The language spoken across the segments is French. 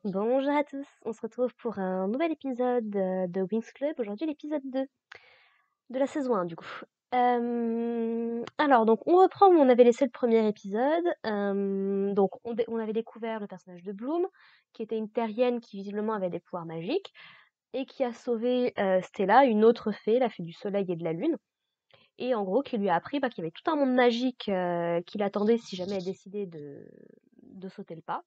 Bonjour à tous, on se retrouve pour un nouvel épisode de Wings Club, aujourd'hui l'épisode 2 de la saison 1 du coup. Alors donc on reprend où on avait laissé le premier épisode. Donc on avait découvert le personnage de Bloom, qui était une terrienne qui visiblement avait des pouvoirs magiques, et qui a sauvé Stella, une autre fée, la fée du soleil et de la lune, et en gros qui lui a appris qu'il y avait tout un monde magique qui l'attendait si jamais elle décidait de sauter le pas.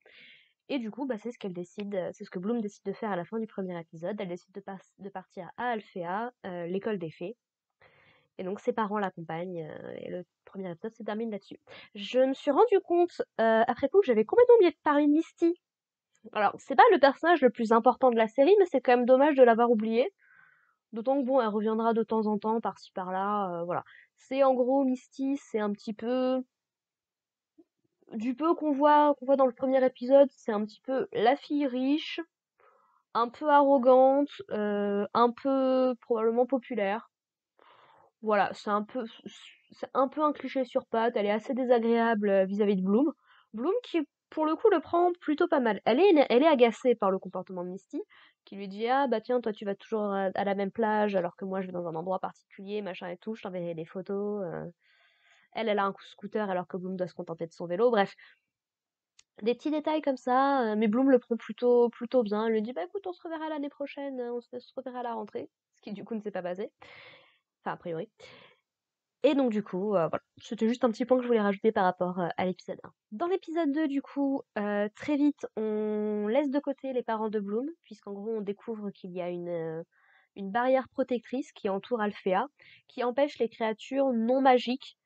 Et du coup, c'est ce qu'elle décide, c'est ce que Bloom décide de faire à la fin du premier épisode. Elle décide de partir à Alphéa, l'école des fées. Et donc ses parents l'accompagnent, et le premier épisode se termine là-dessus. Je me suis rendu compte, après coup, que j'avais complètement oublié de parler de Misty. Alors, c'est pas le personnage le plus important de la série, mais c'est quand même dommage de l'avoir oublié. D'autant que bon, elle reviendra de temps en temps, par-ci par-là, voilà. C'est en gros, Misty, c'est un petit peu du peu qu'on voit dans le premier épisode, c'est un petit peu la fille riche, un peu arrogante, un peu probablement populaire. Voilà, c'est un peu un cliché sur pattes. Elle est assez désagréable vis-à-vis de Bloom. Bloom qui, pour le coup, le prend plutôt pas mal. Elle est agacée par le comportement de Misty, qui lui dit ah bah tiens toi tu vas toujours à la même plage alors que moi je vais dans un endroit particulier machin et tout. Je t'enverrai des photos. Elle a un scooter alors que Bloom doit se contenter de son vélo. Bref, des petits détails comme ça, mais Bloom le prend plutôt bien. Elle lui dit bah écoute, on se reverra l'année prochaine, on se reverra à la rentrée, ce qui du coup ne s'est pas passé, enfin a priori. Et donc du coup, voilà, c'était juste un petit point que je voulais rajouter par rapport à l'épisode 1. Dans l'épisode 2, du coup, très vite, on laisse de côté les parents de Bloom, puisqu'en gros, on découvre qu'il y a une barrière protectrice qui entoure Alphéa, qui empêche les créatures non magiques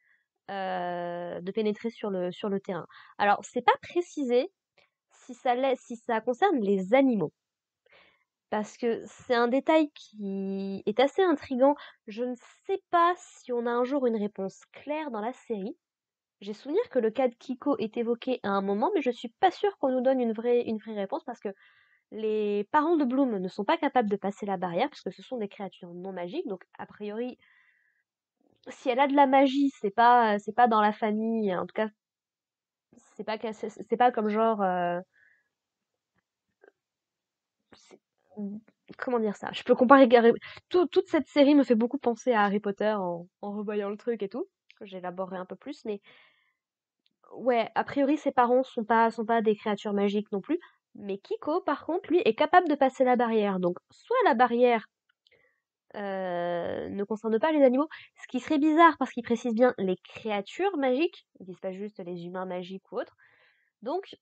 de pénétrer sur le terrain. Alors, c'est pas précisé si ça concerne les animaux. Parce que c'est un détail qui est assez intriguant. Je ne sais pas si on a un jour une réponse claire dans la série. J'ai souvenir que le cas de Kiko est évoqué à un moment, mais je suis pas sûre qu'on nous donne une vraie réponse parce que les parents de Bloom ne sont pas capables de passer la barrière parce que ce sont des créatures non magiques. Donc, a priori, si elle a de la magie, c'est pas dans la famille. En tout cas, c'est pas comme genre, c'est- comment dire ça? Je peux comparer toute cette série me fait beaucoup penser à Harry Potter en revoyant le truc et tout, que j'élaborerai un peu plus, mais ouais, a priori ses parents sont pas des créatures magiques non plus, mais Kiko par contre lui est capable de passer la barrière. Donc soit la barrière ne concerne pas les animaux, ce qui serait bizarre parce qu'ils précisent bien les créatures magiques, ils disent pas juste les humains magiques ou autres. Donc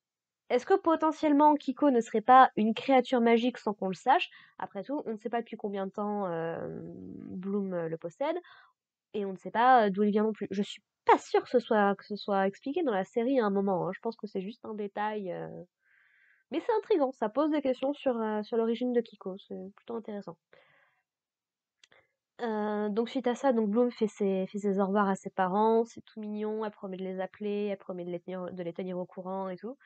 est-ce que potentiellement Kiko ne serait pas une créature magique sans qu'on le sache? Après tout, on ne sait pas depuis combien de temps Bloom le possède, et on ne sait pas d'où il vient non plus. Je suis pas sûre que ce soit expliqué dans la série à un moment, hein. Je pense que c'est juste un détail. Mais c'est intriguant, ça pose des questions sur l'origine de Kiko, c'est plutôt intéressant. Donc suite à ça, donc Bloom fait ses au revoir à ses parents, c'est tout mignon, elle promet de les appeler, elle promet de les tenir au courant et tout.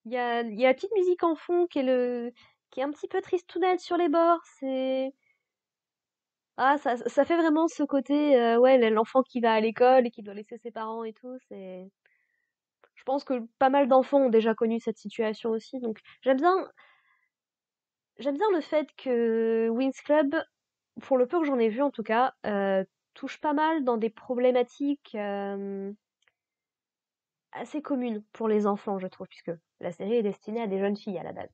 Il y a la petite musique en fond qui est un petit peu tristounette sur les bords. Ça fait vraiment ce côté, ouais, l'enfant qui va à l'école et qui doit laisser ses parents et tout. Je pense que pas mal d'enfants ont déjà connu cette situation aussi. Donc j'aime bien le fait que Winx Club, pour le peu que j'en ai vu en tout cas, touche pas mal dans des problématiques assez communes pour les enfants, je trouve, puisque la série est destinée à des jeunes filles à la base.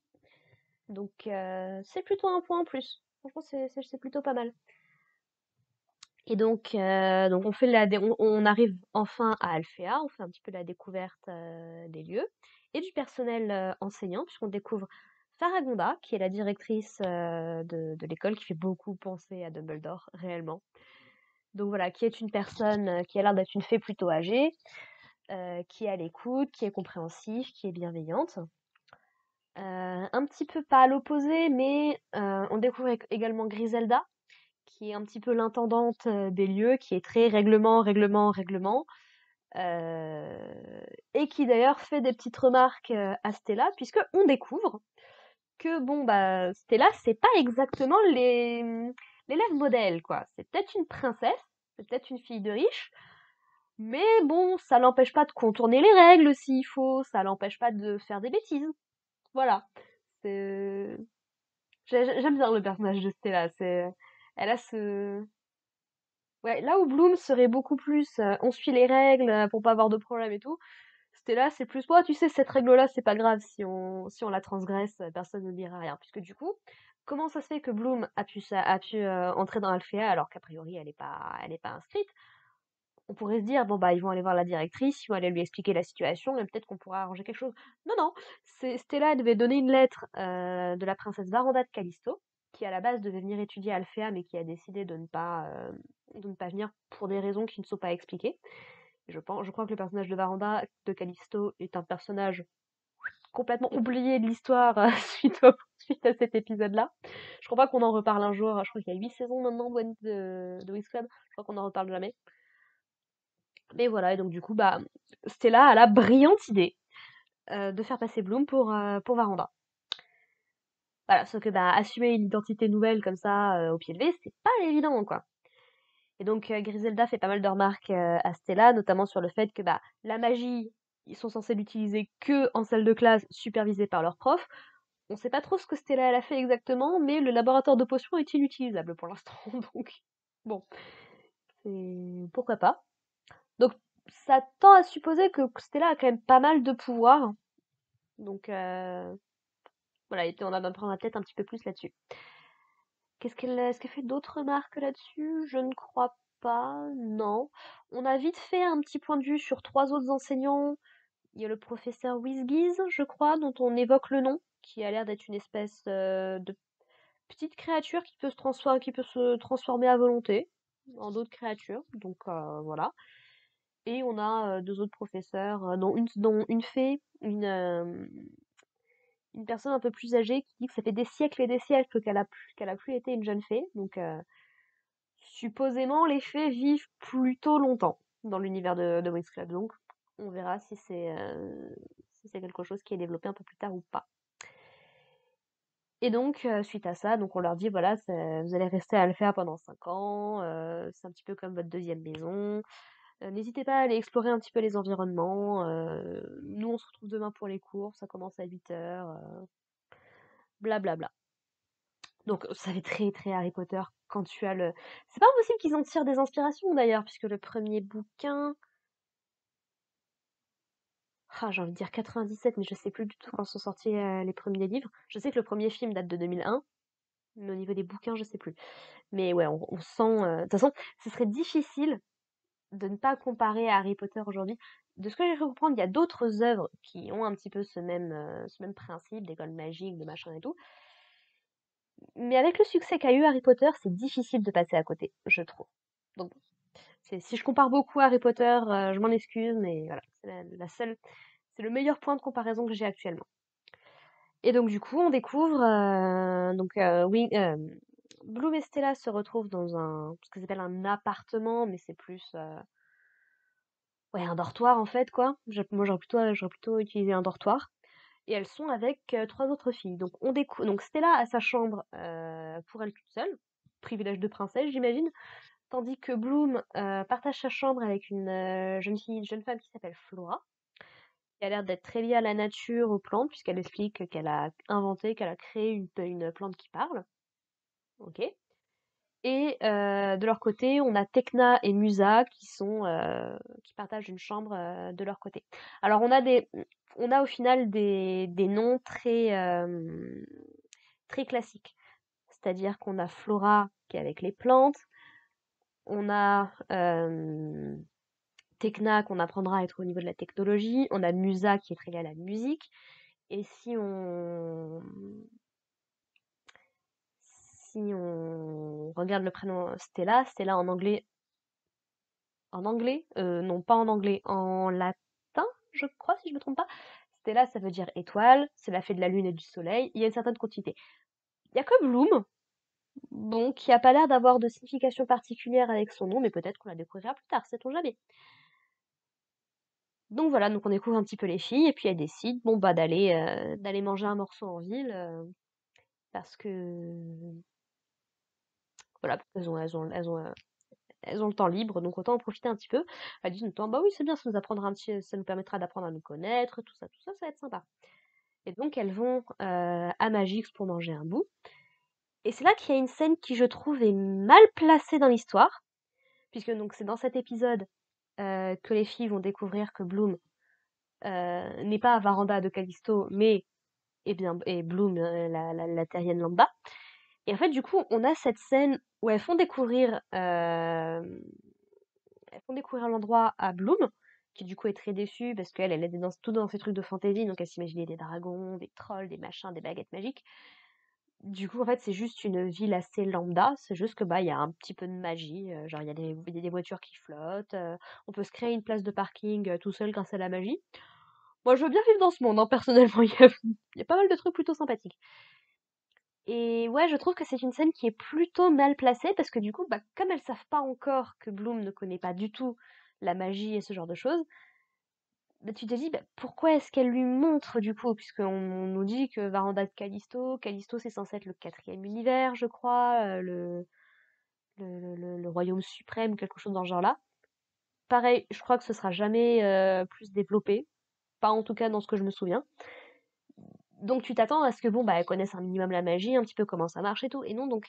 Donc c'est plutôt un point en plus. Franchement, c'est plutôt pas mal. Et donc on arrive enfin à Alphéa, on fait un petit peu la découverte des lieux et du personnel enseignant, puisqu'on découvre Faragonda, qui est la directrice de l'école, qui fait beaucoup penser à Dumbledore, réellement. Donc voilà, qui est une personne qui a l'air d'être une fée plutôt âgée, qui est à l'écoute, qui est compréhensive, qui est bienveillante. Un petit peu pas à l'opposé, mais on découvre également Griselda, qui est un petit peu l'intendante des lieux, qui est très règlement, règlement, règlement, et qui d'ailleurs fait des petites remarques à Stella, puisque on découvre que bon bah Stella c'est pas exactement l'élève modèle quoi. C'est peut-être une princesse, c'est peut-être une fille de riche, mais bon ça l'empêche pas de contourner les règles s'il faut, ça l'empêche pas de faire des bêtises. Voilà. C'est... J'aime bien le personnage de Stella. Elle a ce... Ouais, là où Bloom serait beaucoup plus on suit les règles pour pas avoir de problème et tout, Stella c'est plus tu sais cette règle-là c'est pas grave si on la transgresse, personne ne dira rien. Puisque du coup, comment ça se fait que Bloom a pu entrer dans Alphéa alors qu'a priori elle est pas inscrite? On pourrait se dire bon bah ils vont aller voir la directrice, ils vont aller lui expliquer la situation et peut-être qu'on pourra arranger quelque chose. Non non, Stella devait donner une lettre de la princesse Varanda de Callisto, qui à la base devait venir étudier à Alphéa mais qui a décidé de ne pas venir pour des raisons qui ne sont pas expliquées. Je crois que le personnage de Varanda de Callisto est un personnage complètement oublié de l'histoire suite à cet épisode-là. Je crois pas qu'on en reparle un jour. Je crois qu'il y a 8 saisons maintenant de Winx Club. Je crois qu'on en reparle jamais. Mais voilà, et donc du coup, bah, Stella a la brillante idée de faire passer Bloom pour Varanda. Voilà, sauf que bah, assumer une identité nouvelle comme ça au pied levé, c'est pas évident, quoi. Et donc Griselda fait pas mal de remarques à Stella, notamment sur le fait que bah, la magie, ils sont censés l'utiliser que en salle de classe, supervisée par leur prof. On sait pas trop ce que Stella elle a fait exactement, mais le laboratoire de potions est inutilisable pour l'instant, donc bon, pourquoi pas. Donc ça tend à supposer que Stella a quand même pas mal de pouvoir, donc voilà, et on en apprendra peut-être un petit peu plus là-dessus. Est-ce qu'elle fait d'autres remarques là-dessus? Je ne crois pas, non. On a vite fait un petit point de vue sur 3 autres enseignants. Il y a le professeur Whizgiz, je crois, dont on évoque le nom, qui a l'air d'être une espèce de petite créature qui peut se transformer à volonté en d'autres créatures. Donc voilà. Et on a 2 autres professeurs, dont une fée, une personne un peu plus âgée qui dit que ça fait des siècles et des siècles qu'elle a plus été une jeune fée. Donc supposément les fées vivent plutôt longtemps dans l'univers de Winx Club. Donc on verra si c'est quelque chose qui est développé un peu plus tard ou pas. Et donc suite à ça, donc on leur dit voilà, vous allez rester à le faire pendant 5 ans, c'est un petit peu comme votre deuxième maison. N'hésitez pas à aller explorer un petit peu les environnements. Nous on se retrouve demain pour les cours, ça commence à 8h, blablabla. Donc ça fait très très Harry Potter quand tu as le... C'est pas impossible qu'ils en tirent des inspirations d'ailleurs, puisque le premier bouquin... Ah, j'ai envie de dire 97, mais je sais plus du tout quand sont sortis les premiers livres. Je sais que le premier film date de 2001, mais au niveau des bouquins, je sais plus. Mais ouais, on sent... De toute façon, ce serait difficile de ne pas comparer à Harry Potter aujourd'hui. De ce que j'ai cru comprendre, il y a d'autres œuvres qui ont un petit peu ce même principe, d'école magique, de machin et tout. Mais avec le succès qu'a eu Harry Potter, c'est difficile de passer à côté, je trouve. Donc, si je compare beaucoup à Harry Potter, je m'en excuse, mais voilà, c'est c'est le meilleur point de comparaison que j'ai actuellement. Et donc, du coup, on découvre, oui, Bloom et Stella se retrouvent dans ce que s'appelle un appartement, mais c'est plus, ouais, un dortoir en fait, quoi. Moi, j'aurais plutôt utilisé un dortoir. Et elles sont avec 3 autres filles. Donc Stella a sa chambre pour elle toute seule, privilège de princesse, j'imagine. Tandis que Bloom partage sa chambre avec une jeune femme qui s'appelle Flora, qui a l'air d'être très liée à la nature, aux plantes, puisqu'elle explique qu'elle a créé une plante qui parle. Ok. Et de leur côté, on a Tekna et Musa qui partagent une chambre de leur côté. Alors on a au final des noms très classiques. C'est-à-dire qu'on a Flora qui est avec les plantes, on a Tekna qu'on apprendra à être au niveau de la technologie, on a Musa qui est très lié à la musique, et si on regarde le prénom Stella, Stella en anglais, non pas en anglais, en latin, je crois, si je me trompe pas. Stella, ça veut dire étoile, c'est la fée de la lune et du soleil, il y a une certaine continuité. Il y a que Bloom, bon, qui a pas l'air d'avoir de signification particulière avec son nom, mais peut-être qu'on la découvrira plus tard, sait-on jamais. Donc voilà, donc on découvre un petit peu les filles, et puis elles décident, bon bah d'aller manger un morceau en ville, parce que voilà, parce qu'elles ont le temps libre, donc autant en profiter un petit peu. Elles disent, bah oui, c'est bien, ça nous permettra d'apprendre à nous connaître, tout ça, ça va être sympa. Et donc elles vont à Magix pour manger un bout. Et c'est là qu'il y a une scène qui, je trouve, est mal placée dans l'histoire, puisque donc c'est dans cet épisode que les filles vont découvrir que Bloom n'est pas Varanda de Callisto, mais et Bloom, la terrienne lambda. Et en fait, du coup, on a cette scène où elles font découvrir l'endroit à Bloom, qui du coup est très déçue parce elle est tout dans ces trucs de fantasy, donc elle s'imaginait des dragons, des trolls, des machins, des baguettes magiques. Du coup, en fait, c'est juste une ville assez lambda, c'est juste que bah il y a un petit peu de magie, genre il y a des voitures qui flottent, on peut se créer une place de parking tout seul grâce à la magie. Moi, je veux bien vivre dans ce monde, hein, personnellement, il y a pas mal de trucs plutôt sympathiques. Et ouais, je trouve que c'est une scène qui est plutôt mal placée parce que du coup, bah, comme elles savent pas encore que Bloom ne connaît pas du tout la magie et ce genre de choses, bah, tu te dis bah, pourquoi est-ce qu'elle lui montre du coup, puisqu'on nous dit que Varanda de Callisto c'est censé être le quatrième univers, je crois, le royaume suprême, quelque chose dans ce genre-là. Pareil, je crois que ce sera jamais plus développé, pas en tout cas dans ce que je me souviens. Donc tu t'attends à ce que bon bah elles connaissent un minimum la magie, un petit peu comment ça marche et tout, et non donc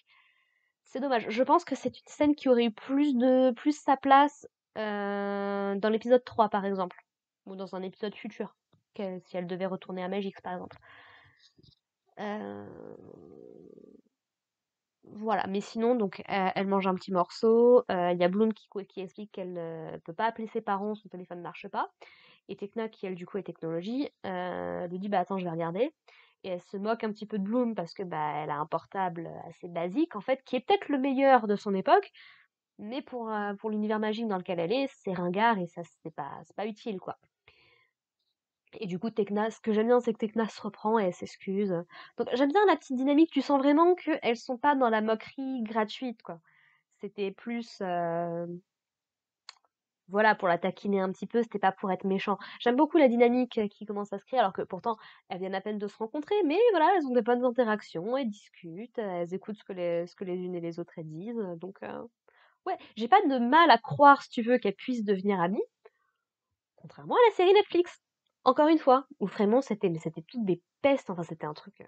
c'est dommage. Je pense que c'est une scène qui aurait eu plus sa place dans l'épisode 3 par exemple, ou dans un épisode futur, si elle devait retourner à Magix par exemple. Euh, Voilà, mais sinon, donc, elle mange un petit morceau. Il y a Bloom qui explique qu'elle ne peut pas appeler ses parents, son téléphone ne marche pas. Et Tekna, qui elle, du coup, est technologie, lui dit bah attends, je vais regarder. Et elle se moque un petit peu de Bloom parce que bah elle a un portable assez basique, en fait, qui est peut-être le meilleur de son époque, mais pour l'univers magique dans lequel elle est, c'est ringard et ça, c'est pas utile, quoi. Et du coup, Tekna, ce que j'aime bien, c'est que Tekna se reprend et elle s'excuse. Donc j'aime bien la petite dynamique, tu sens vraiment qu'elles sont pas dans la moquerie gratuite, quoi. C'était plus, voilà, pour la taquiner un petit peu, c'était pas pour être méchant. J'aime beaucoup la dynamique qui commence à se créer, alors que pourtant, elles viennent à peine de se rencontrer, mais voilà, elles ont des bonnes interactions, elles discutent, elles écoutent ce que les unes et les autres elles disent, donc ouais, j'ai pas de mal à croire, si tu veux, qu'elles puissent devenir amies, contrairement à la série Netflix. Encore une fois, où vraiment c'était toutes des pestes, enfin c'était un truc,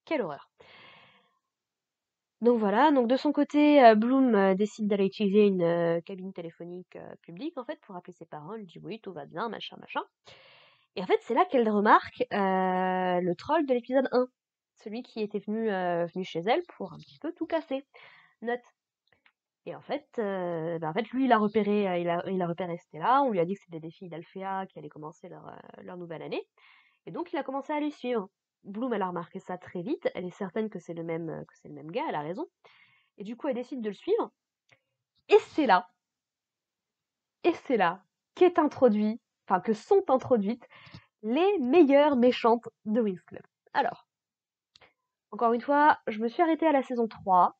quelle horreur. Donc voilà, donc de son côté, Bloom décide d'aller utiliser une cabine téléphonique publique en fait pour appeler ses parents. Elle dit oui, tout va bien, machin, machin. Et en fait, c'est là qu'elle remarque le troll de l'épisode 1, celui qui était venu chez elle pour un petit peu tout casser. Note. Et en fait, lui, il a repéré Stella. On lui a dit que c'était des filles d'Alphéa qui allaient commencer leur nouvelle année. Et donc, il a commencé à les suivre. Bloom, elle a remarqué ça très vite. Elle est certaine que c'est le même gars. Elle a raison. Et du coup, elle décide de le suivre. Et c'est là, et c'est là qu'est introduit, enfin que sont introduites les meilleures méchantes de Winx Club. Alors, encore une fois, je me suis arrêtée à la saison 3.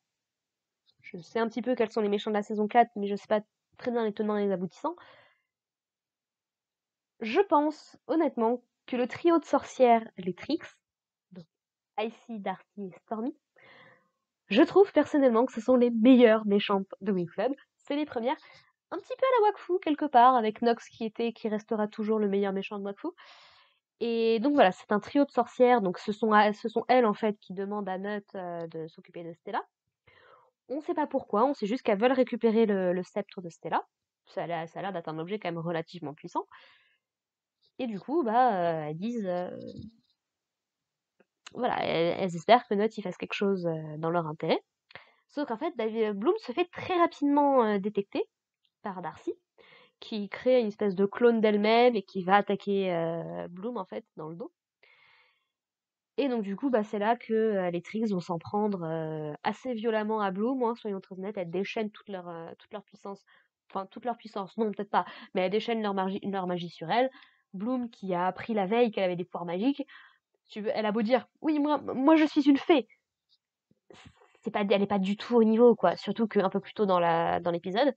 Je sais un petit peu quels sont les méchants de la saison 4, mais je sais pas très bien les tenants et les aboutissants. Je pense, honnêtement, que le trio de sorcières, les Trix, donc Icy, Darcy et Stormy, je trouve personnellement que ce sont les meilleures méchantes de Winx Club. C'est les premières. Un petit peu à la Wakfu quelque part, avec Nox qui restera toujours le meilleur méchant de Wakfu. Et donc voilà, c'est un trio de sorcières, donc ce sont elles en fait qui demandent à Nut de s'occuper de Stella. On ne sait pas pourquoi, on sait juste qu'elles veulent récupérer le sceptre de Stella. Ça a l'air d'être un objet quand même relativement puissant. Et du coup, bah, elles disent, voilà, elles espèrent que Nut y fasse quelque chose dans leur intérêt. Sauf qu'en fait, Bloom se fait très rapidement détecter par Darcy, qui crée une espèce de clone d'elle-même et qui va attaquer Bloom en fait dans le dos. Et donc du coup, bah, c'est là que les Trix vont s'en prendre assez violemment à Bloom, hein, soyons très honnêtes, elles déchaînent toute leur puissance, enfin toute leur puissance, non peut-être pas, mais elles déchaînent leur magie sur elle. Bloom, qui a appris la veille qu'elle avait des pouvoirs magiques, elle a beau dire, oui, moi je suis une fée, elle est pas du tout au niveau, quoi. Surtout qu'un peu plus tôt dans l'épisode,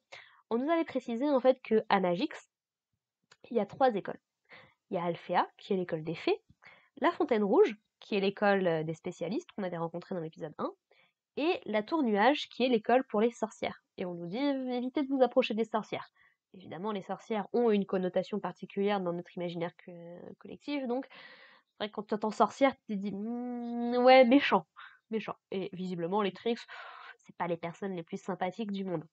on nous avait précisé en fait que à Magix, il y a 3 écoles. Il y a Alphéa, qui est l'école des fées, la Fontaine Rouge, qui est l'école des spécialistes qu'on avait rencontré dans l'épisode 1, et la Tour Nuage, qui est l'école pour les sorcières. Et on nous dit évitez de vous approcher des sorcières. Évidemment, les sorcières ont une connotation particulière dans notre imaginaire collectif, donc vrai que quand tu entends sorcière, tu te dis ouais, méchant, méchant. Et visiblement, les Trix, c'est pas les personnes les plus sympathiques du monde.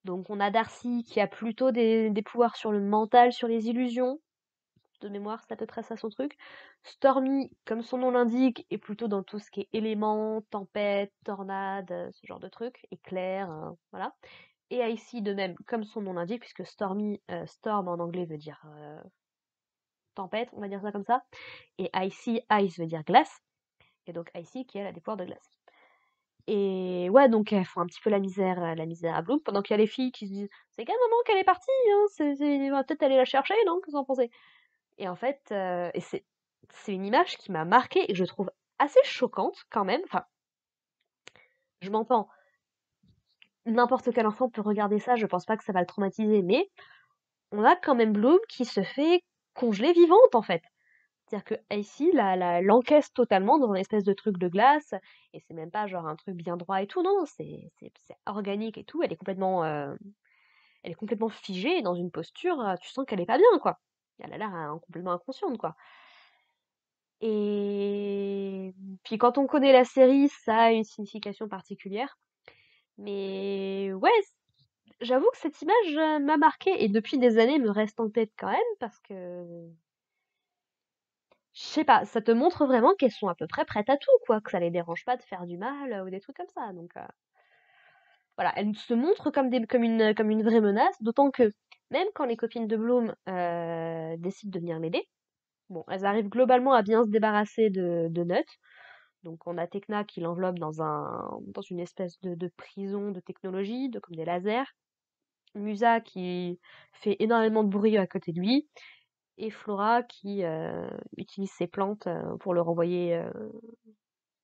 Donc, on a Darcy qui a plutôt des pouvoirs sur le mental, sur les illusions. De mémoire, c'est à peu près ça son truc. Stormy, comme son nom l'indique, est plutôt dans tout ce qui est éléments, tempête, tornade, ce genre de trucs, éclair, voilà. Et Icy de même, comme son nom l'indique, puisque Stormy, storm en anglais veut dire tempête, on va dire ça comme ça. Et Icy, ice veut dire glace. Et donc Icy qui elle a des pouvoirs de glace. Et ouais, donc elles font un petit peu la misère à Bloom, pendant qu'il y a les filles qui se disent c'est qu'à un moment qu'elle est partie, hein, on va peut-être aller la chercher, non? Qu'est-ce que vous en pensez? Et en fait, et c'est une image qui m'a marquée et que je trouve assez choquante quand même. Enfin, je m'entends, n'importe quel enfant peut regarder ça, je pense pas que ça va le traumatiser, mais on a quand même Bloom qui se fait congeler vivante en fait. C'est-à-dire que Icy l'encaisse totalement dans un espèce de truc de glace, et c'est même pas genre un truc bien droit et tout, non, c'est organique et tout, elle est complètement figée dans une posture, tu sens qu'elle est pas bien, quoi. Elle a l'air complètement inconsciente, quoi. Et puis quand on connaît la série, ça a une signification particulière. Mais ouais, j'avoue que cette image m'a marquée et depuis des années me reste en tête quand même parce que je sais pas, ça te montre vraiment qu'elles sont à peu près prêtes à tout, quoi, que ça les dérange pas de faire du mal ou des trucs comme ça. Donc voilà, elles se montrent comme une vraie menace, d'autant que même quand les copines de Bloom décident de venir l'aider, bon, elles arrivent globalement à bien se débarrasser de Nut. Donc on a Tekna qui l'enveloppe dans une espèce de prison de technologie, comme des lasers. Musa qui fait énormément de bruit à côté de lui. Et Flora qui utilise ses plantes pour le renvoyer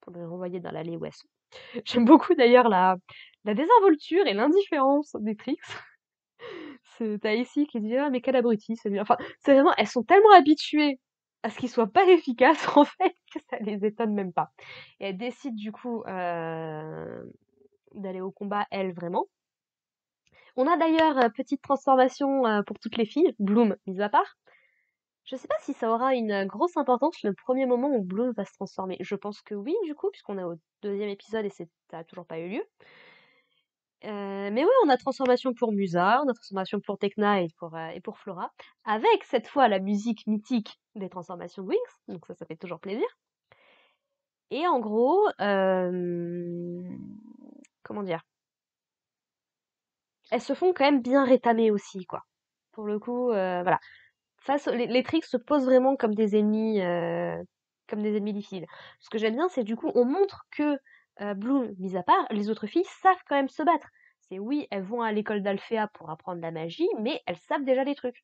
dans l'allée ouest. J'aime beaucoup d'ailleurs la désinvolture et l'indifférence des Trix. T'as ici qui dit ah mais quel abruti celui-là. Enfin, c'est vraiment, elles sont tellement habituées à ce qu'il soit pas efficace en fait que ça les étonne même pas. Et elles décident du coup d'aller au combat elles vraiment. On a d'ailleurs petite transformation pour toutes les filles, Bloom mise à part. Je sais pas si ça aura une grosse importance le premier moment où Bloom va se transformer. Je pense que oui, du coup, puisqu'on est au deuxième épisode et ça a toujours pas eu lieu. Mais oui, on a transformation pour Musa, on a transformation pour Tekna et pour Flora, avec cette fois la musique mythique des transformations de Winx, donc ça fait toujours plaisir. Et en gros, comment dire, elles se font quand même bien rétamer aussi, quoi. Pour le coup, voilà. Les Trix se posent vraiment comme des ennemis difficiles. Ce que j'aime bien, c'est du coup, on montre que Bloom, mis à part, les autres filles savent quand même se battre. C'est oui, elles vont à l'école d'Alphéa pour apprendre la magie, mais elles savent déjà les trucs.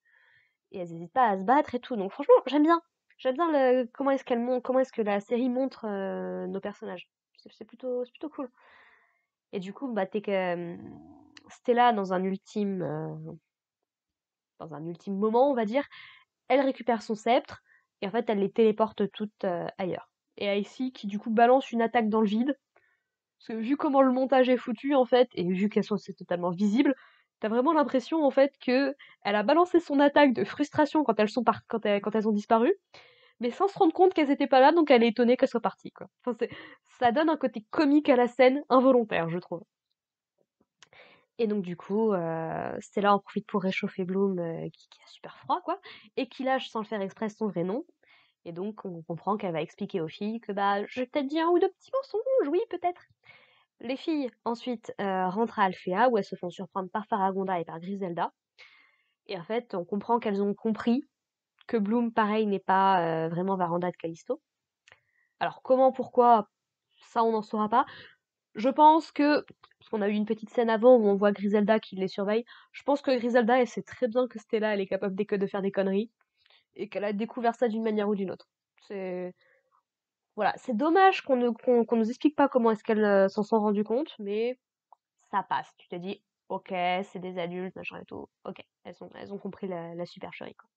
Et elles n'hésitent pas à se battre et tout. Donc franchement, j'aime bien. J'aime bien comment est-ce que la série montre nos personnages. C'est plutôt cool. Et du coup, bah, Stella, dans un ultime moment, on va dire, elle récupère son sceptre, et en fait, elle les téléporte toutes ailleurs. Et Icy qui, du coup, balance une attaque dans le vide. Parce que vu comment le montage est foutu, en fait, et vu qu'elles sont c'est totalement visible, t'as vraiment l'impression, en fait, que elle a balancé son attaque de frustration quand elles ont disparu, mais sans se rendre compte qu'elles étaient pas là, donc elle est étonnée qu'elles soient parties, quoi. Enfin, ça donne un côté comique à la scène, involontaire, je trouve. Et donc du coup, Stella en profite pour réchauffer Bloom, qui a super froid, quoi, et qui lâche sans le faire exprès son vrai nom. Et donc on comprend qu'elle va expliquer aux filles que bah j'ai peut-être dit un ou deux petits mensonges, oui peut-être. Les filles ensuite rentrent à Alphéa où elles se font surprendre par Faragonda et par Griselda. Et en fait on comprend qu'elles ont compris que Bloom pareil n'est pas vraiment Varanda de Callisto. Alors comment, pourquoi, ça on n'en saura pas. Je pense que, parce qu'on a eu une petite scène avant où on voit Griselda qui les surveille, je pense que Griselda elle sait très bien que Stella elle est capable de faire des conneries et qu'elle a découvert ça d'une manière ou d'une autre. C'est Voilà, c'est dommage qu'on nous explique pas comment est-ce qu'elles s'en sont rendues compte, mais ça passe. Tu te dis, ok, c'est des adultes, machin et tout. Ok, elles ont compris la supercherie, quoi.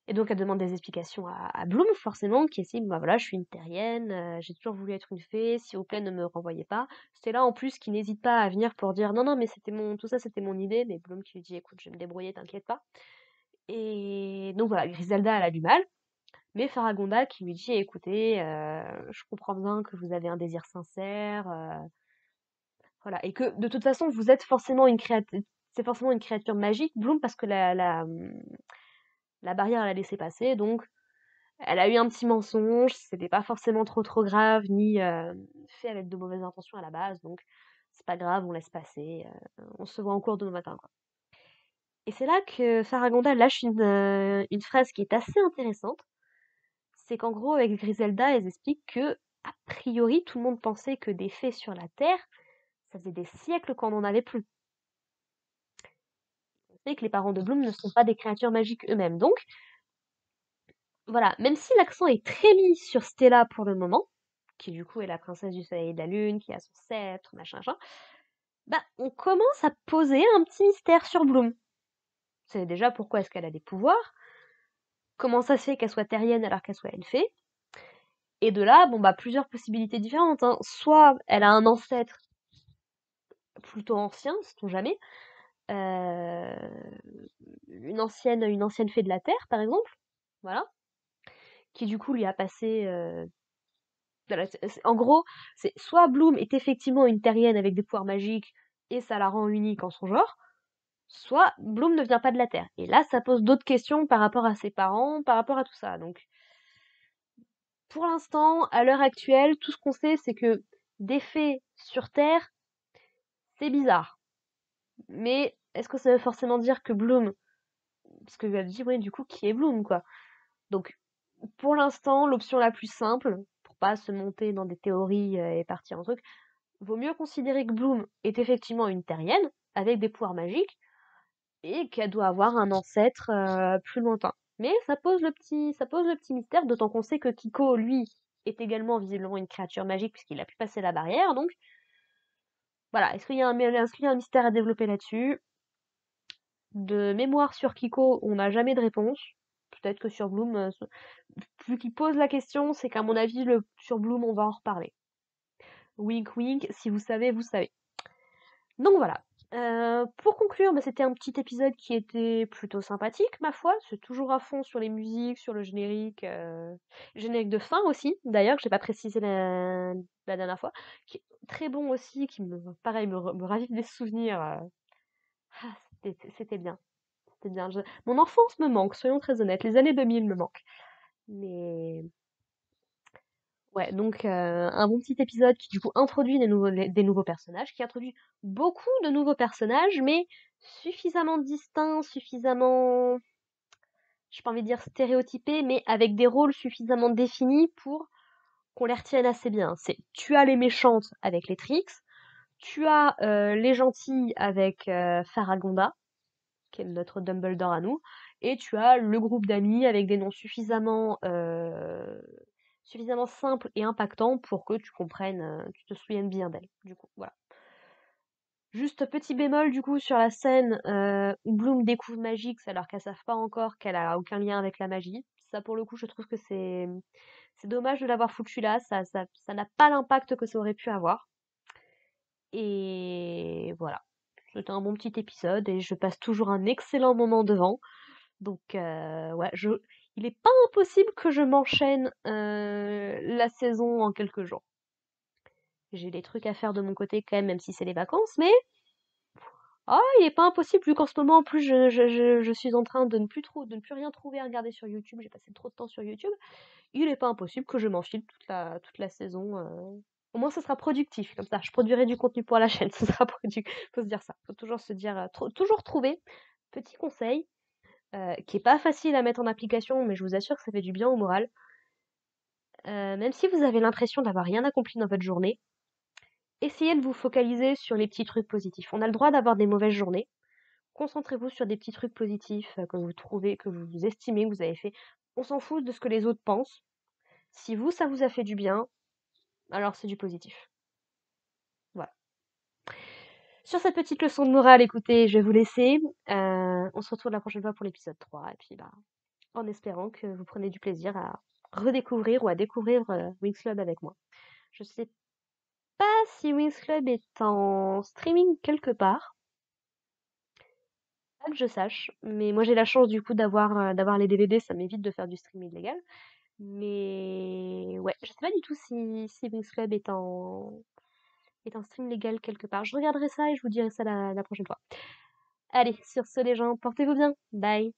Et donc elle demande des explications à Bloom, forcément, qui estime, bah voilà, je suis une terrienne, j'ai toujours voulu être une fée, s'il vous plaît, ne me renvoyez pas. C'est là en plus qui n'hésite pas à venir pour dire non, non, mais tout ça c'était mon idée, mais Bloom qui lui dit écoute, je vais me débrouiller, t'inquiète pas. Et donc voilà, Griselda, elle a du mal. mais Faragonda qui lui dit: «Écoutez, je comprends bien que vous avez un désir sincère, voilà, et que de toute façon vous êtes forcément une créature, c'est forcément une créature magique, Bloom, parce que la barrière elle a laissé passer, donc elle a eu un petit mensonge, c'était pas forcément trop grave ni fait avec de mauvaises intentions à la base, donc c'est pas grave, on laisse passer, on se voit en cours demain matin, quoi.» Et c'est là que Faragonda lâche une phrase qui est assez intéressante. C'est qu'en gros, avec Griselda, elles expliquent que, a priori, tout le monde pensait que des fées sur la Terre, ça faisait des siècles qu'on n'en avait plus. On sait que les parents de Bloom ne sont pas des créatures magiques eux-mêmes. Donc, voilà, même si l'accent est très mis sur Stella pour le moment, qui du coup est la princesse du soleil et de la lune, qui a son sceptre, machin, machin, bah, on commence à poser un petit mystère sur Bloom. C'est déjà pourquoi est-ce qu'elle a des pouvoirs, comment ça se fait qu'elle soit terrienne alors qu'elle soit elfée, et de là, bon bah plusieurs possibilités différentes, hein. Soit elle a un ancêtre plutôt ancien, sait-on jamais, euh, une ancienne fée de la Terre, par exemple, voilà, qui du coup lui a passé en gros, c'est soit Bloom est effectivement une terrienne avec des pouvoirs magiques et ça la rend unique en son genre, soit Bloom ne vient pas de la Terre. Et là, ça pose d'autres questions par rapport à ses parents, par rapport à tout ça. Donc, pour l'instant, à l'heure actuelle, tout ce qu'on sait, c'est que des fées sur Terre, c'est bizarre. Mais est-ce que ça veut forcément dire que Bloom, parce que elle dit, ouais, du coup, qui est Bloom, quoi. Donc, pour l'instant, l'option la plus simple, pour pas se monter dans des théories et partir en truc, vaut mieux considérer que Bloom est effectivement une terrienne, avec des pouvoirs magiques, et qu'elle doit avoir un ancêtre plus lointain. Mais ça pose le petit mystère, d'autant qu'on sait que Kiko, lui, est également visiblement une créature magique puisqu'il a pu passer la barrière. Donc voilà, est-ce qu'il y a un mystère à développer là-dessus? De mémoire sur Kiko, on n'a jamais de réponse. Peut-être que sur Bloom, vu qu'il pose la question, c'est qu'à mon avis, sur Bloom, on va en reparler. Wink wink, si vous savez, vous savez. Donc voilà. Pour conclure, bah, c'était un petit épisode qui était plutôt sympathique, ma foi. C'est toujours à fond sur les musiques, sur le générique de fin aussi, d'ailleurs, que j'ai pas précisé la dernière fois, qui est très bon aussi, qui pareil, me ravive des souvenirs. Ah, c'était bien. C'était bien. Mon enfance me manque, soyons très honnêtes. Les années 2000 me manquent. Mais ouais, donc un bon petit épisode qui du coup introduit des nouveaux personnages, qui introduit beaucoup de nouveaux personnages, mais suffisamment distincts, suffisamment, j'ai pas envie de dire stéréotypés, mais avec des rôles suffisamment définis pour qu'on les retienne assez bien. Tu as les méchantes avec les Trix, tu as les gentils avec Faragonda, qui est notre Dumbledore à nous, et tu as le groupe d'amis avec des noms suffisamment simples et impactants pour que tu comprennes, tu te souviennes bien d'elle. Du coup, voilà. Juste petit bémol du coup sur la scène où Bloom découvre Magix alors qu'elles savent pas encore qu'elle a aucun lien avec la magie. Ça pour le coup je trouve que c'est dommage de l'avoir foutu là, ça n'a pas l'impact que ça aurait pu avoir. Et voilà. C'était un bon petit épisode et je passe toujours un excellent moment devant. Donc ouais, il est pas impossible que je m'enchaîne la saison en quelques jours. J'ai des trucs à faire de mon côté quand même si c'est les vacances, mais il est pas impossible vu qu'en ce moment en plus je suis en train de ne plus rien trouver à regarder sur YouTube. J'ai passé trop de temps sur YouTube. Il est pas impossible que je m'enfile toute la saison. Au moins, ce sera productif, comme ça. Je produirai du contenu pour la chaîne, ce sera productif. Faut se dire ça. Faut toujours se dire, toujours trouver. Petit conseil, qui est pas facile à mettre en application, mais je vous assure que ça fait du bien au moral. Même si vous avez l'impression d'avoir rien accompli dans votre journée, essayez de vous focaliser sur les petits trucs positifs. On a le droit d'avoir des mauvaises journées. Concentrez-vous sur des petits trucs positifs que vous trouvez, que vous estimez que vous avez fait. On s'en fout de ce que les autres pensent. Si vous, ça vous a fait du bien, alors c'est du positif. Voilà. Sur cette petite leçon de morale, écoutez, je vais vous laisser. On se retrouve la prochaine fois pour l'épisode 3. Et puis, bah, en espérant que vous prenez du plaisir à redécouvrir ou à découvrir Winx Club avec moi. Je sais pas si Winx Club est en streaming quelque part. Pas que je sache. Mais moi, j'ai la chance du coup d'avoir les DVD. Ça m'évite de faire du streaming illégal. Mais ouais, je sais pas du tout si Winx Club est en stream légal quelque part. Je regarderai ça et je vous dirai ça la prochaine fois. Allez, sur ce les gens, portez-vous bien. Bye.